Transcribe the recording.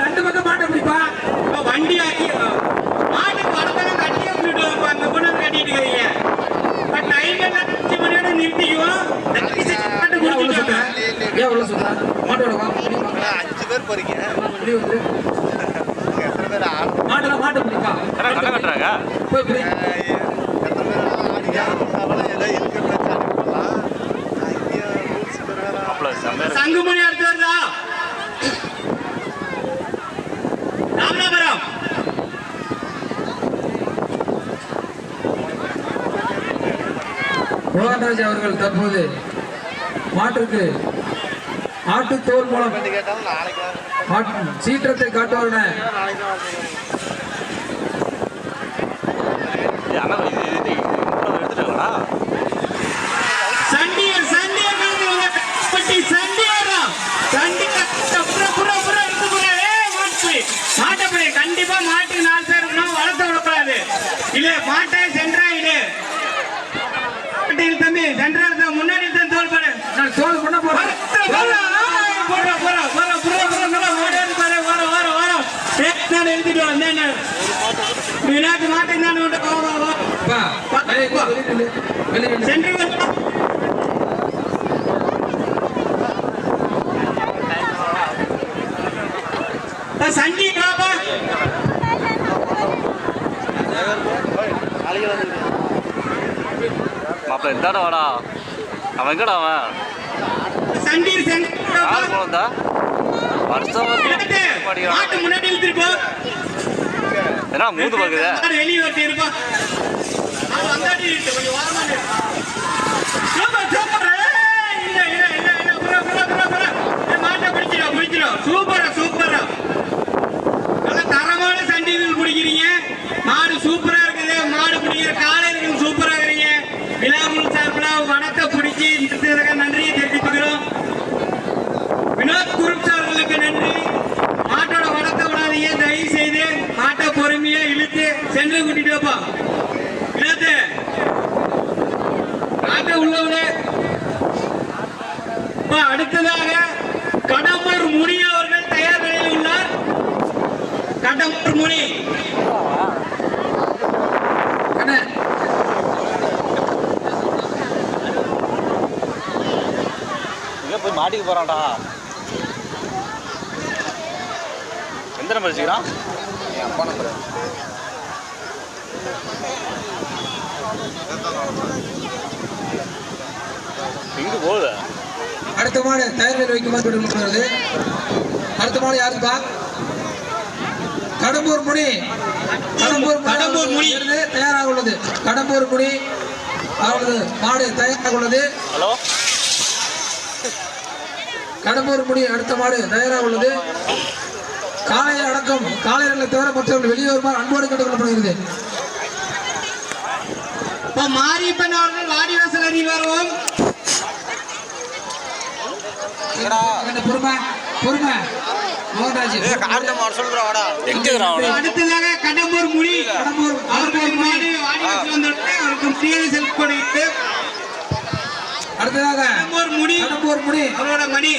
ரெண்டு பக்கம் மாட்ட முடிப்பா வண்டி ஆக்கி மாட்டுக்கு வளர்த்தன கட்டியே விட்டுட்டு அந்த கொண்டு வந்து கட்டிட்டு இருக்கீங்க பட் டைம் எல்லாம் 5 மணியோட நிறுத்திக்குவோம் ஏன் உள்ள சொல்ற மாட்டோட 5 பேர் போறீங்க எத்தனை பேர் மாட்டல மாட்ட முடிப்பா கட்ட கட்டுறாங்க போய் போய் எத்தனை பேர் ஆடிக்காரவங்கள ஏதோ இருக்க பிரச்சனை பண்ணலாம் ஐயா ரூல்ஸ் வேற சங்குமணி அடுத்து வருதா ராமநாதபுரம் மோகன்ராஜ் அவர்கள் தற்போது மாட்டுக்கு ஆட்டு தோல் மூலம் கேட்டாலும் நாளைக்கு சீற்றத்தை காட்டுவார் எடுத்துட்டாங்களா சண்டியர் சண்டியர் பட்டி சண்டியரா சண்டியர் மாட்டப்படி கண்டிப்பா மாட்டுக்கு 4 பேர் இருக்கணும் வளர்த்து விடக்கூடாது இல்ல மாட்டை சென்றா இது தம்பி சென்றா முன்னாடி தான் தோல் பாரு நான் தோல் பண்ண போறேன் எழுதிட்டு வந்தேன் விளையாட்டு மாட்டை சென்று சண்டி பாப்பா மாப்பிள்ள இந்தாடா வாடா அவன் எங்கடா அவன் சண்டீர் யாரு போலந்தா வருஷம் மாட்டு முன்னாடி இழுத்துருப்போ என்ன மூந்து பாக்குது வெளியே ஒட்டி இருப்பா மாட்டை பிடிச்சிடும் சூப்பரா சூப்பரா நல்லா தரமான சண்டீர்கள் பிடிக்கிறீங்க மாடு சூப்பரா இருக்குது மாடு பிடிக்கிற காலையில் சூப்பரா இருக்கிறீங்க விழாமுல் சார்பில் வனத்தை பிடிச்சி நன்றியை தெரிவித்துக்கிறோம் வினோத் குரூப் சார்களுக்கு நன்றி மாட்டோட வனத்தை விடாதீங்க தயவு செய்து மாட்டை பொறுமையா இழுத்து சென்று கூட்டிட்டு வைப்பா வினோத்து மாட்டை உள்ளவனு அடுத்ததாக கடம்பூர் முனி அவர்கள் தயார் நிலையில் உள்ளார் கடம்பூர் முனி போய் மாட்டிக்கு போறான்டா எந்த நம்பர் வச்சுக்கிறான் அப்பா நம்பர் இங்கு போகுது அடுத்த மாடு தயார் வைக்குமாறு அடுத்த மாடு யாருப்பா கடம்பூர் முனி கடம்பூர் முனி தயாராக உள்ளது கடம்பூர் முனி அவரது மாடு தயாராக உள்ளது ஹலோ கடம்பூர் முனி அடுத்த மாடு தயாராக உள்ளது காலையில் அடக்கம் காலையில் தவிர மற்றவர்கள் வெளியே வருமாறு அன்போடு கேட்டுக்கொள்ளப்படுகிறது மாரியப்பன் அவர்கள் வாடிவாசல் அணி வருவோம் பொறுமை பொறுமை மோகன்ராஜ் அடுத்ததாக கடம்பூர் முனி அவர்கள் மாடு வாடிவாசல் வந்துட்டு அவருக்கு மரியாதை செலுத்தப்படுகிறது அடுத்ததாக கடம்பூர் முனி அவரோட மணி